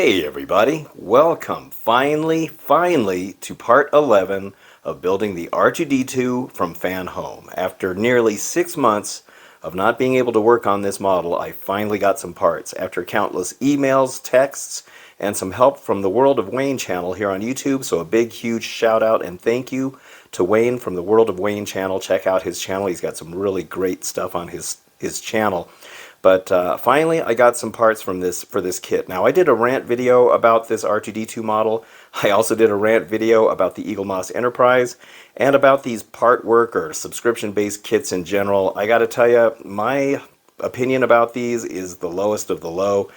Hey everybody, welcome finally to part 11 of building the R2-D2 from Fanhome. After nearly 6 months of not being able to work on this model, I finally got some parts. After countless emails, texts, and some help from the World of Wayne channel here on YouTube, so a big huge shout out and thank you to Wayne from the World of Wayne channel. Check out his channel, he's got some really great stuff on his channel. But finally, I got some parts for this kit. Now, I did a rant video about this R2-D2 model. I also did a rant video about the Eagle Moss Enterprise and about these part work or subscription-based kits in general. I got to tell you, my opinion about these is the lowest of the low.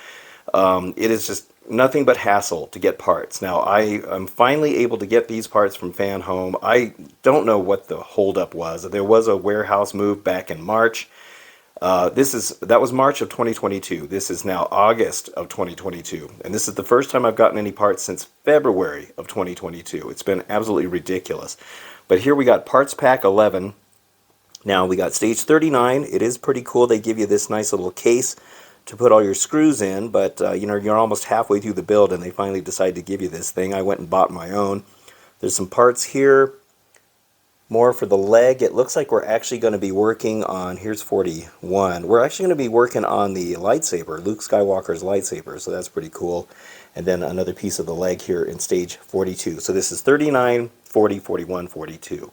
It is just nothing but hassle to get parts. Now, I am finally able to get these parts from Fanhome. I don't know what the holdup was. There was a warehouse move back in March. That was March of 2022. This is now August of 2022. And this is the first time I've gotten any parts since February of 2022. It's been absolutely ridiculous. But here we got parts pack 11. Now we got stage 39. It is pretty cool. They give you this nice little case to put all your screws in, but you know, you're almost halfway through the build and they finally decide to give you this thing. I went and bought my own. There's some parts here. More for the leg. It looks like we're actually going to be working on, here's 41, we're actually going to be working on the lightsaber, Luke Skywalker's lightsaber, so that's pretty cool. And then another piece of the leg here in stage 42. So this is 39, 40, 41, 42.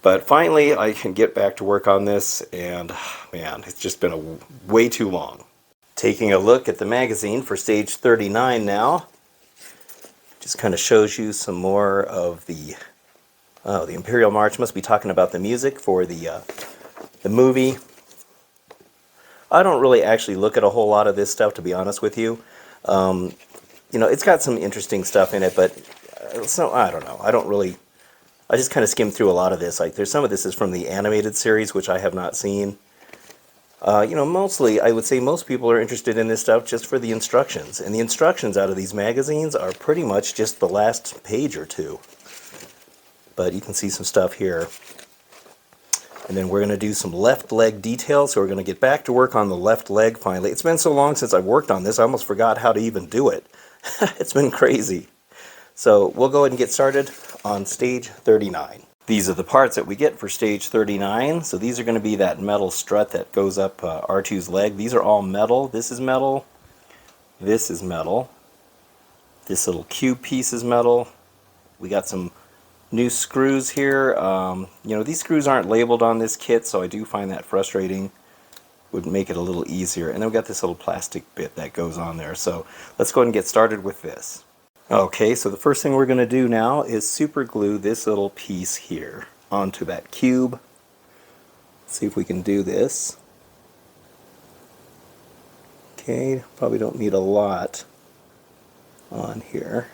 But finally I can get back to work on this, and man, it's just been way too long. Taking a look at the magazine for stage 39 now, just kind of shows you some more of the Imperial March. Must be talking about the music for the movie. I don't really actually look at a whole lot of this stuff, to be honest with you. You know, it's got some interesting stuff in it, but so I don't know. I just kind of skimmed through a lot of this. Like, there's some of this is from the animated series, which I have not seen. You know, mostly, I would say most people are interested in this stuff just for the instructions. And the instructions out of these magazines are pretty much just the last page or two. But you can see some stuff here. And then we're going to do some left leg details, so we're going to get back to work on the left leg finally. It's been so long since I've worked on this, I almost forgot how to even do it. It's been crazy. So we'll go ahead and get started on stage 39. These are the parts that we get for stage 39. So these are going to be that metal strut that goes up R2's leg. These are all metal. This is metal. This is metal. This little cube piece is metal. We got some new screws here. You know, these screws aren't labeled on this kit, so I do find that frustrating. Would make it a little easier. And then we've got this little plastic bit that goes on there. So let's go ahead and get started with this. Okay, so the first thing we're going to do now is super glue this little piece here onto that cube. Let's see if we can do this. Okay, probably don't need a lot on here.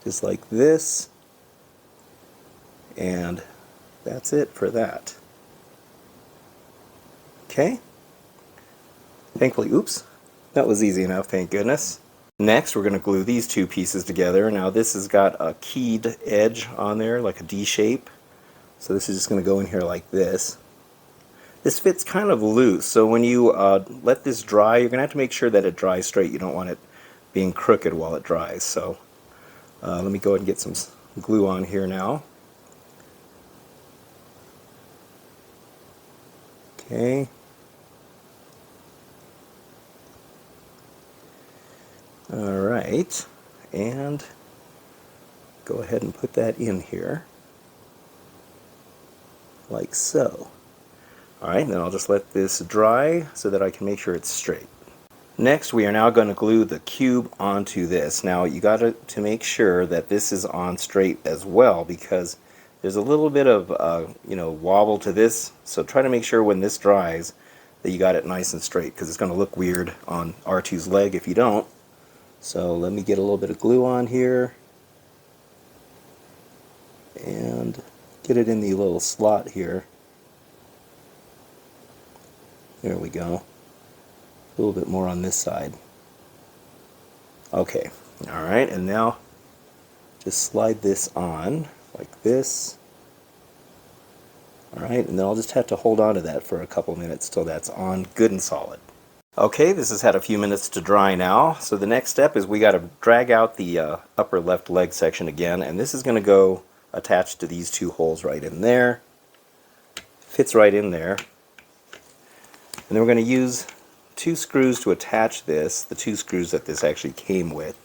Just like this, and that's it for that. Okay, thankfully, oops, that was easy enough, thank goodness. Next, we're going to glue these two pieces together. Now this has got a keyed edge on there, like a D shape, so this is just going to go in here like this. This fits kind of loose, so when you let this dry, you're going to have to make sure that it dries straight. You don't want it being crooked while it dries. So let me go ahead and get some glue on here now. Okay. Alright. And go ahead and put that in here. Like so. Alright, then I'll just let this dry so that I can make sure it's straight. Next, we are now going to glue the cube onto this. Now, you got to make sure that this is on straight as well, because there's a little bit of you know, wobble to this. So try to make sure when this dries that you got it nice and straight, because it's going to look weird on R2's leg if you don't. So let me get a little bit of glue on here and get it in the little slot here. There we go. A little bit more on this side. Okay, alright, and now just slide this on like this. Alright, and then I'll just have to hold on to that for a couple minutes till that's on good and solid. Okay, this has had a few minutes to dry now. So the next step is we got to drag out the upper left leg section again, and this is going to go attached to these two holes right in there. Fits right in there. And then we're going to use two screws to attach this, the two screws that this actually came with.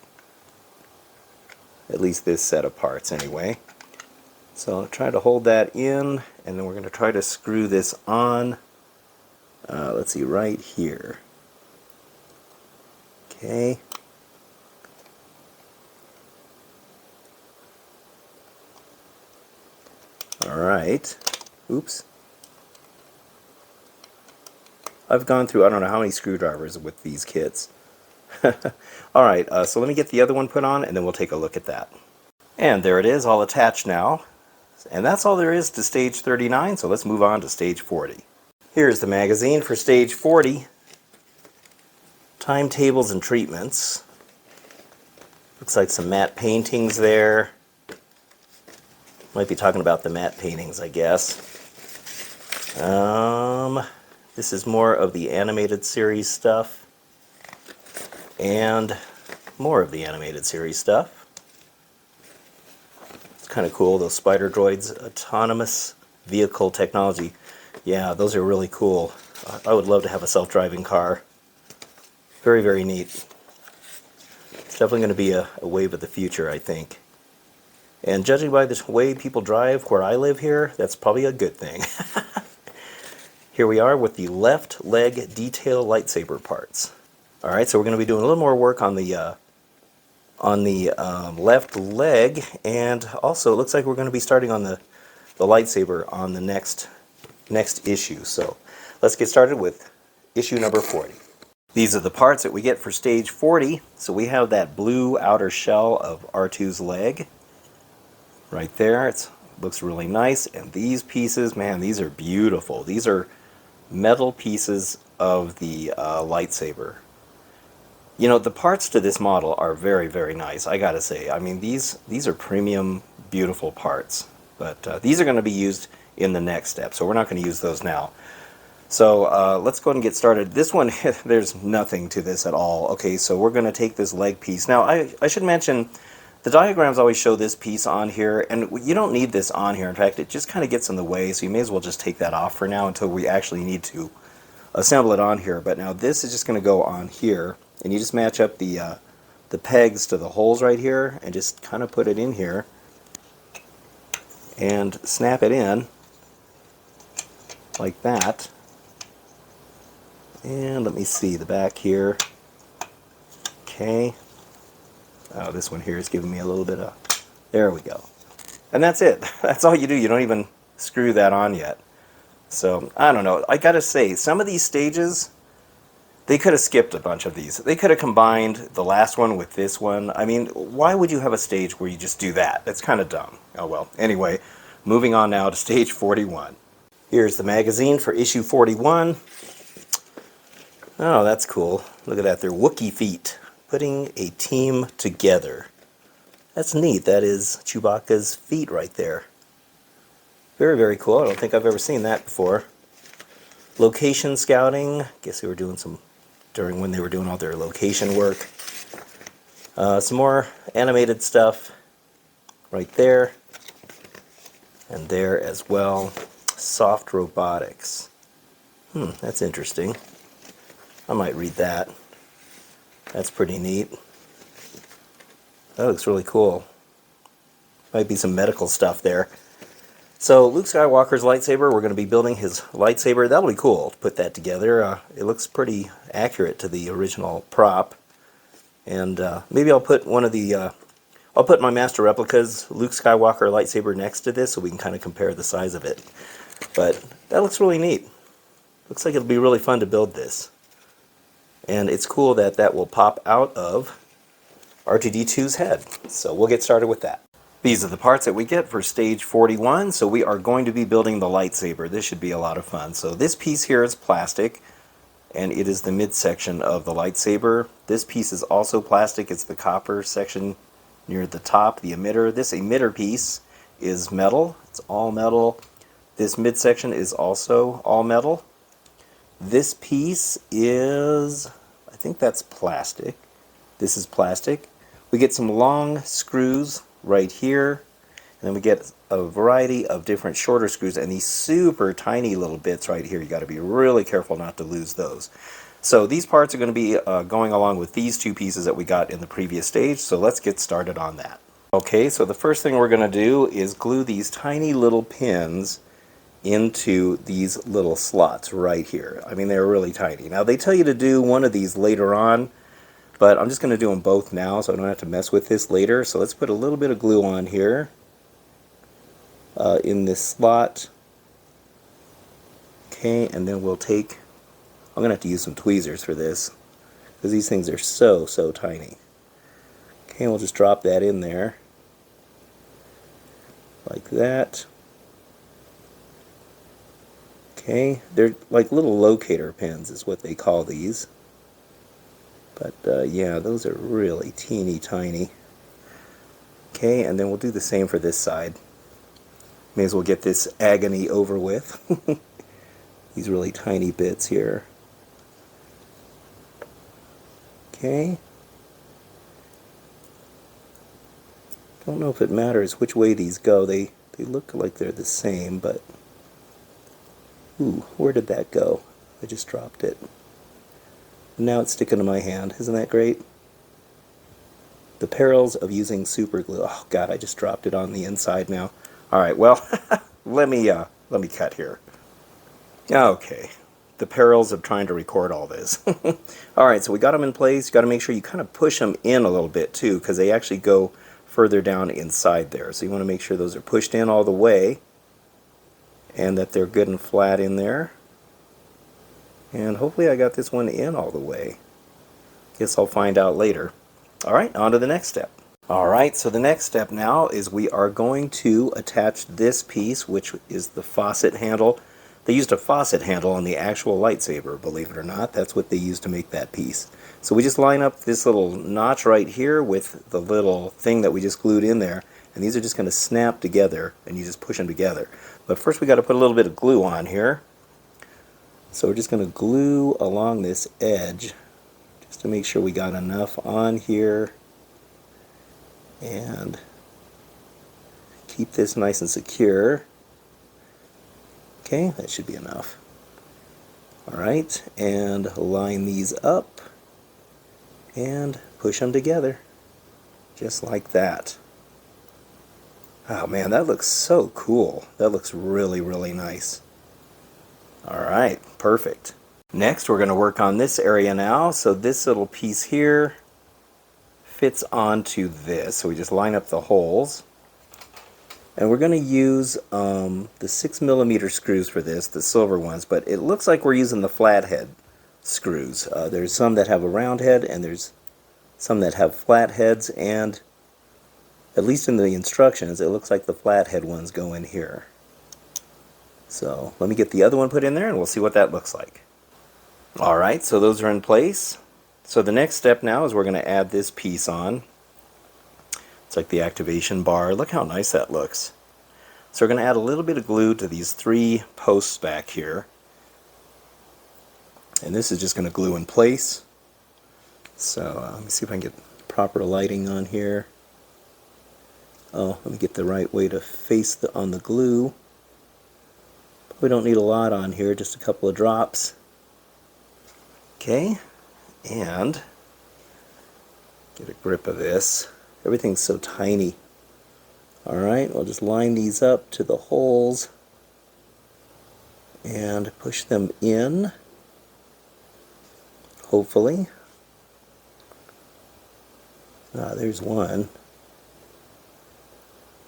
At least this set of parts anyway. So I'll try to hold that in, and then we're going to try to screw this on, let's see, right here. Okay. Alright. Oops. I've gone through I don't know how many screwdrivers with these kits. Alright, so let me get the other one put on and then we'll take a look at that. And there it is, all attached now. And that's all there is to stage 39, so let's move on to stage 40. Here's the magazine for stage 40. Timetables and treatments. Looks like some matte paintings there. Might be talking about the matte paintings, I guess. This is more of the animated series stuff. And more of the animated series stuff. It's kind of cool, those spider droids, autonomous vehicle technology. Yeah, those are really cool. I would love to have a self-driving car. Very, very neat. It's definitely going to be a wave of the future, I think. And judging by the way people drive where I live here, that's probably a good thing. Here we are with the left leg detail lightsaber parts. Alright, so we're going to be doing a little more work on the left leg, and also it looks like we're going to be starting on the lightsaber on the next issue. So let's get started with issue number 40. These are the parts that we get for stage 40. So we have that blue outer shell of R2's leg right there. It looks really nice. And these pieces, man, these are beautiful. These are metal pieces of the lightsaber. You know, the parts to this model are very, very nice, I gotta say. I mean, these are premium, beautiful parts. But these are going to be used in the next step, so we're not going to use those now. So let's go ahead and get started. This one, there's nothing to this at all. Okay, so we're going to take this leg piece. Now, I should mention, the diagrams always show this piece on here, and you don't need this on here. In fact, it just kind of gets in the way, so you may as well just take that off for now until we actually need to assemble it on here. But now this is just going to go on here, and you just match up the pegs to the holes right here, and just kind of put it in here, and snap it in, like that. And let me see the back here. Okay. Oh, this one here is giving me a little bit of... There we go. And that's it. That's all you do. You don't even screw that on yet. So, I don't know. I gotta say, some of these stages, they could have skipped a bunch of these. They could have combined the last one with this one. I mean, why would you have a stage where you just do that? That's kind of dumb. Oh well. Anyway, moving on now to stage 41. Here's the magazine for issue 41. Oh, that's cool. Look at that. They're Wookiee feet. Putting a team together. That's neat. That is Chewbacca's feet right there. Very, very cool. I don't think I've ever seen that before. Location scouting. Guess they were doing some during when they were doing all their location work. Some more animated stuff right there. And there as well. Soft robotics. That's interesting. I might read that. That's pretty neat. That looks really cool. Might be some medical stuff there. So Luke Skywalker's lightsaber, we're going to be building his lightsaber. That'll be cool to put that together. It looks pretty accurate to the original prop. And maybe I'll put one of the... I'll put my master replica's Luke Skywalker lightsaber next to this so we can kind of compare the size of it. But that looks really neat. Looks like it'll be really fun to build this. And it's cool that that will pop out of R2-D2's head. So we'll get started with that. These are the parts that we get for stage 41. So we are going to be building the lightsaber. This should be a lot of fun. So this piece here is plastic, and it is the midsection of the lightsaber. This piece is also plastic. It's the copper section near the top, the emitter. This emitter piece is metal. It's all metal. This midsection is also all metal. This piece is, I think that's plastic. This is plastic. We get some long screws right here, and then we get a variety of different shorter screws, and these super tiny little bits right here. You got to be really careful not to lose those. So these parts are going to be going along with these two pieces that we got in the previous stage, so let's get started on that. Okay, so the first thing we're going to do is glue these tiny little pins into these little slots right here. I mean, they're really tiny. Now, they tell you to do one of these later on, but I'm just going to do them both now so I don't have to mess with this later. So let's put a little bit of glue on here in this slot. Okay, and then we'll take, I'm going to have to use some tweezers for this because these things are so tiny. Okay, we'll just drop that in there like that. Okay, they're like little locator pins is what they call these. But yeah, those are really teeny tiny. Okay, and then we'll do the same for this side. May as well get this agony over with. These really tiny bits here. Okay. Don't know if it matters which way these go. They look like they're the same, but ooh, where did that go? I just dropped it. Now it's sticking to my hand. Isn't that great? The perils of using super glue. Oh God, I just dropped it on the inside now. All right, well, let me cut here. Okay, the perils of trying to record all this. All right, so we got them in place. You got to make sure you kind of push them in a little bit too, because they actually go further down inside there. So you want to make sure those are pushed in all the way, and that they're good and flat in there. And hopefully I got this one in all the way. Guess I'll find out later. Alright, on to the next step. Alright, so the next step now is we are going to attach this piece, which is the faucet handle. They used a faucet handle on the actual lightsaber, believe it or not. That's what they used to make that piece. So we just line up this little notch right here with the little thing that we just glued in there, and these are just going to snap together, and you just push them together. But first we got to put a little bit of glue on here. So we're just going to glue along this edge just to make sure we got enough on here and keep this nice and secure. Okay, that should be enough. Alright, and line these up and push them together just like that. Oh man, that looks so cool. That looks really nice. Alright, perfect. Next we're going to work on this area now. So this little piece here fits onto this. So we just line up the holes. And we're going to use the 6mm screws for this, the silver ones, but it looks like we're using the flathead screws. There's some that have a round head and there's some that have flat heads, and at least in the instructions it looks like the flathead ones go in here. So let me get the other one put in there and we'll see what that looks like. Alright, so those are in place. So the next step now is we're going to add this piece on. It's like the activation bar. Look how nice that looks. So we're going to add a little bit of glue to these 3 posts back here. And this is just going to glue in place. So let me see if I can get proper lighting on here. Oh, let me get the right way to face on the glue. We don't need a lot on here, just a couple of drops. Okay, and get a grip of this. Everything's so tiny. Alright, we'll just line these up to the holes and push them in, hopefully. Ah, there's one.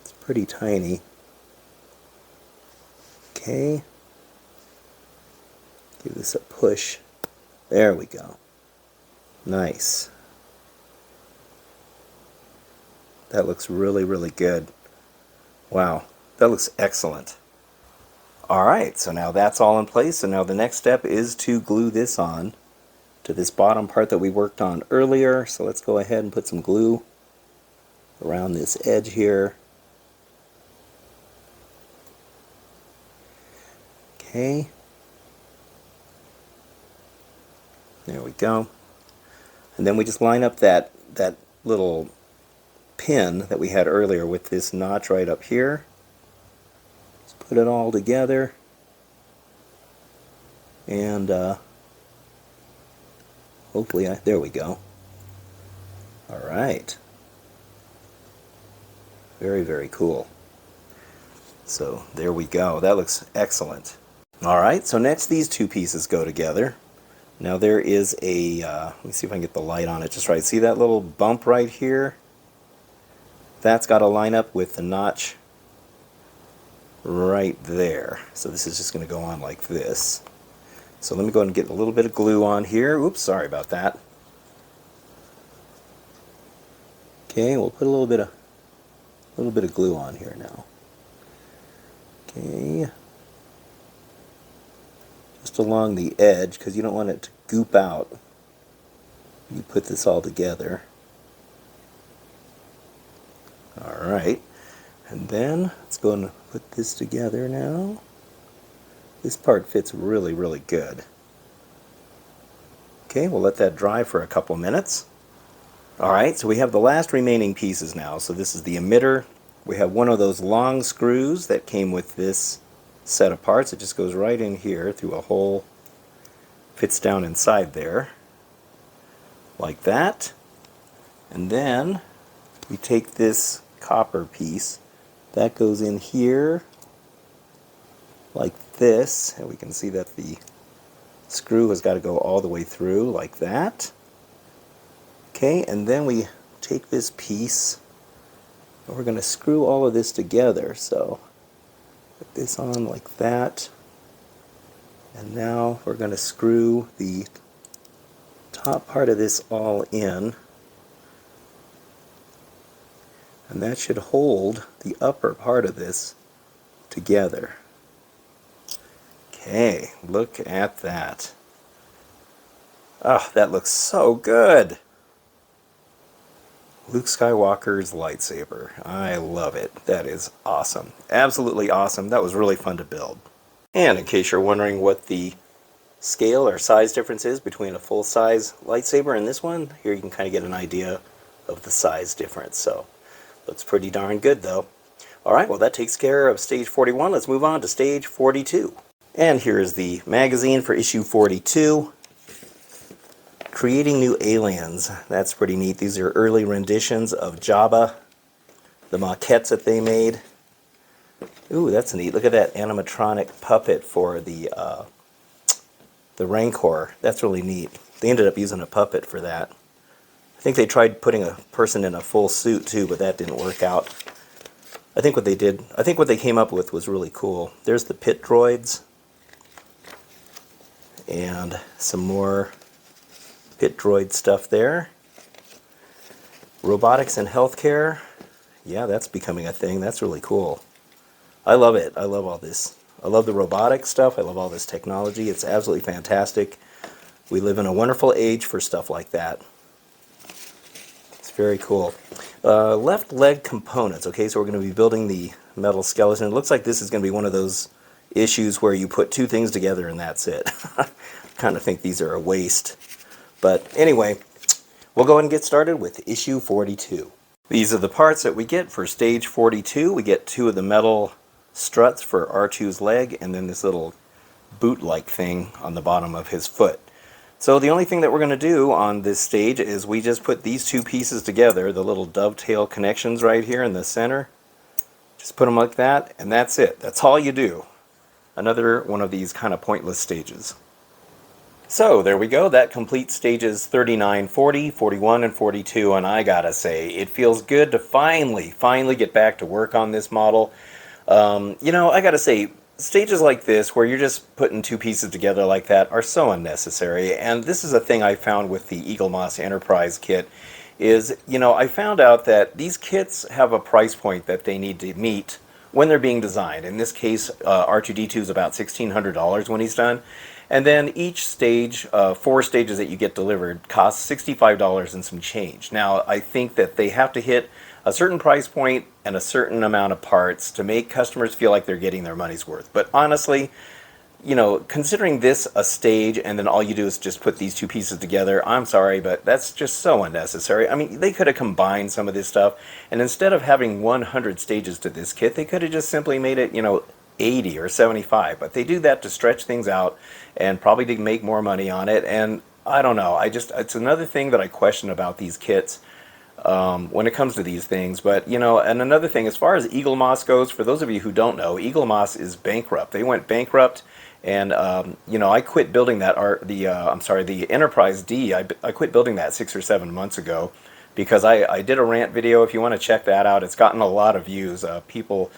It's pretty tiny. Okay, give this a push. There we go. Nice. That looks really good. Wow, that looks excellent. Alright, so now that's all in place, so now the next step is to glue this on to this bottom part that we worked on earlier. So let's go ahead and put some glue around this edge here. Okay. There we go. And then we just line up that little pin that we had earlier with this notch right up here. Just put it all together, and hopefully, there we go. All right. Very, very cool. So there we go. That looks excellent. All right, so next these two pieces go together. Now there is a, let me see if I can get the light on it just right. See that little bump right here? That's got to line up with the notch right there. So this is just going to go on like this. So let me go ahead and get a little bit of glue on here. Oops, sorry about that. Okay, we'll put a little bit of glue on here now. Okay. Just along the edge, because you don't want it to goop out. You put this all together. Alright, and then let's go and put this together now. This part fits really, really good. Okay, we'll let that dry for a couple minutes. Alright, so we have the last remaining pieces now. So this is the emitter. We have one of those long screws that came with this set of parts. It just goes right in here through a hole, fits down inside there like that. And then we take this copper piece that goes in here like this, and we can see that the screw has got to go all the way through like that. Okay, and then we take this piece and we're going to screw all of this together. So put this on like that, and now we're going to screw the top part of this all in, and that should hold the upper part of this together. Okay, look at that. Oh, that looks so good. Luke Skywalker's lightsaber. I love it. That is awesome. Absolutely awesome. That was really fun to build. And in case you're wondering what the scale or size difference is between a full-size lightsaber and this one, here you can kind of get an idea of the size difference. So, looks pretty darn good though. Alright, well that takes care of stage 41. Let's move on to stage 42. And here is the magazine for issue 42. Creating New Aliens. That's pretty neat. These are early renditions of Jabba, the maquettes that they made. Ooh, that's neat. Look at that animatronic puppet for the Rancor. That's really neat. They ended up using a puppet for that. I think they tried putting a person in a full suit too, but that didn't work out. I think what they came up with was really cool. There's the pit droids. And some more pit droid stuff there. Robotics and healthcare. Yeah, that's becoming a thing. That's really cool. I love it. I love all this. I love the robotic stuff. I love all this technology. It's absolutely fantastic. We live in a wonderful age for stuff like that. It's very cool. Left leg components. Okay, so we're going to be building the metal skeleton. It looks like this is going to be one of those issues where you put two things together and that's it. I kind of think these are a waste. But anyway, we'll go ahead and get started with issue 42. These are the parts that we get for stage 42. We get two of the metal struts for R2's leg, and then this little boot-like thing on the bottom of his foot. So the only thing that we're going to do on this stage is we just put these two pieces together, the little dovetail connections right here in the center. Just put them like that, and that's it. That's all you do. Another one of these kind of pointless stages. So there we go. That completes stages 39, 40, 41, and 42, and I gotta say, it feels good to finally get back to work on this model. You know, I gotta say, stages like this, where you're just putting two pieces together like that, are so unnecessary, and this is a thing I found with the Eagle Moss Enterprise kit, is, you know, I found out that these kits have a price point that they need to meet when they're being designed. In this case, R2-D2 is about $1,600 when he's done. And then each stage, 4 stages that you get delivered, costs $65 and some change. Now, I think that they have to hit a certain price point and a certain amount of parts to make customers feel like they're getting their money's worth. But honestly, you know, considering this a stage and then all you do is just put these two pieces together, I'm sorry, but that's just so unnecessary. I mean, they could have combined some of this stuff, and instead of having 100 stages to this kit, they could have just simply made it, you know, 80 or 75. But they do that to stretch things out and probably to make more money on it. And I don't know. It's another thing that I question about these kits when it comes to these things. But, you know, and another thing, as far as Eagle Moss goes, for those of you who don't know, Eagle Moss is bankrupt. They went bankrupt, and, you know, I quit building that, the Enterprise D. I quit building that 6 or 7 months ago because I did a rant video. If you want to check that out, it's gotten a lot of views. People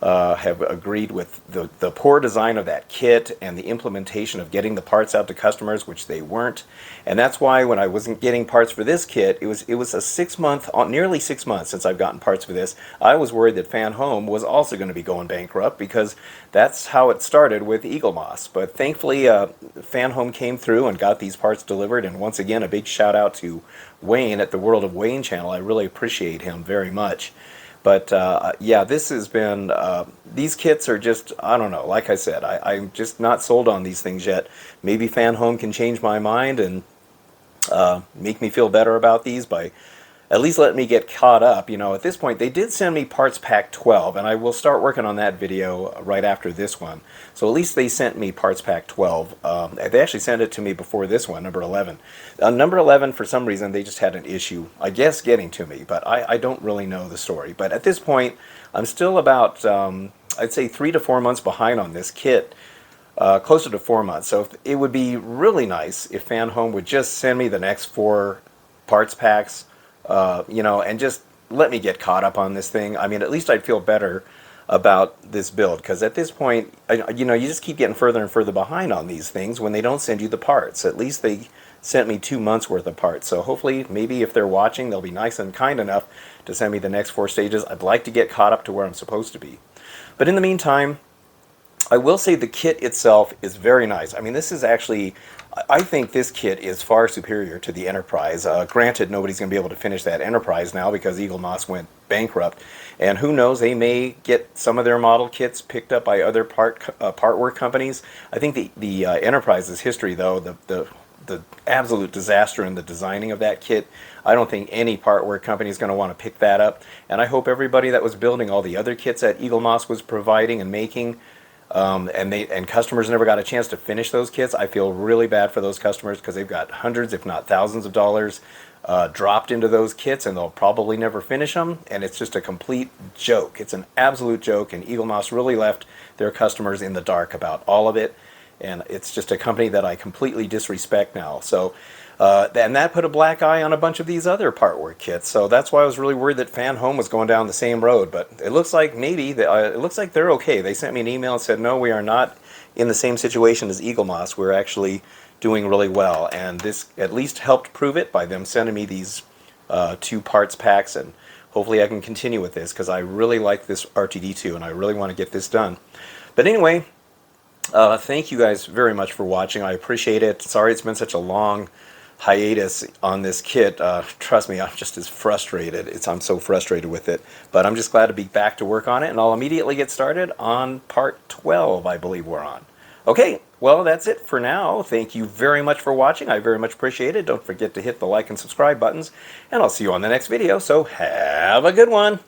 have agreed with the poor design of that kit and the implementation of getting the parts out to customers, which they weren't. And that's why when I wasn't getting parts for this kit, it was a 6 month, nearly 6 months since I've gotten parts for this. I was worried that Fanhome was also going to be going bankrupt because that's how it started with Eagle Moss. But thankfully, Fanhome came through and got these parts delivered. And once again, a big shout out to Wayne at the World of Wayne channel. I really appreciate him very much. But yeah, this has been, these kits are just, I don't know, like I said, I'm just not sold on these things yet. Maybe Fanhome can change my mind and make me feel better about these by at least letting me get caught up. You know, at this point, they did send me Parts Pack 12, and I will start working on that video right after this one. So at least they sent me Parts Pack 12. They actually sent it to me before this one, number 11. Number 11, for some reason, they just had an issue, I guess, getting to me, but I don't really know the story. But at this point, I'm still about, I'd say 3 to 4 months behind on this kit. Closer to 4 months. So it would be really nice if Fanhome would just send me the next 4 parts packs, you know, and just let me get caught up on this thing. I mean, at least I'd feel better about this build, because at this point, you know, you just keep getting further and further behind on these things when they don't send you the parts. At least they sent me 2 months worth of parts. So hopefully, maybe if they're watching, they'll be nice and kind enough to send me the next 4 stages. I'd like to get caught up to where I'm supposed to be. But in the meantime, I will say the kit itself is very nice. I mean, this is actually, I think this kit is far superior to the Enterprise. Granted, nobody's going to be able to finish that Enterprise now because Eagle Moss went bankrupt. And who knows, they may get some of their model kits picked up by other part work companies. I think the Enterprise's history, though, the absolute disaster in the designing of that kit, I don't think any part work company is going to want to pick that up. And I hope everybody that was building all the other kits that Eagle Moss was providing and making, and customers never got a chance to finish those kits. I feel really bad for those customers because they've got hundreds, if not thousands of dollars dropped into those kits, and they'll probably never finish them, and it's just a complete joke. It's an absolute joke, and Eagle Moss really left their customers in the dark about all of it, and it's just a company that I completely disrespect now. So and that put a black eye on a bunch of these other part work kits. So that's why I was really worried that Fanhome was going down the same road. But it looks like maybe, it looks like they're okay. They sent me an email and said, no, we are not in the same situation as Eagle Moss. We're actually doing really well. And this at least helped prove it by them sending me these 2 parts packs. And hopefully I can continue with this because I really like this R2-D2 and I really want to get this done. But anyway, thank you guys very much for watching. I appreciate it. Sorry it's been such a long hiatus on this kit. Trust me, I'm just as frustrated. I'm so frustrated with it. But I'm just glad to be back to work on it, and I'll immediately get started on part 12, I believe we're on. Okay, well, that's it for now. Thank you very much for watching. I very much appreciate it. Don't forget to hit the like and subscribe buttons, and I'll see you on the next video, so have a good one.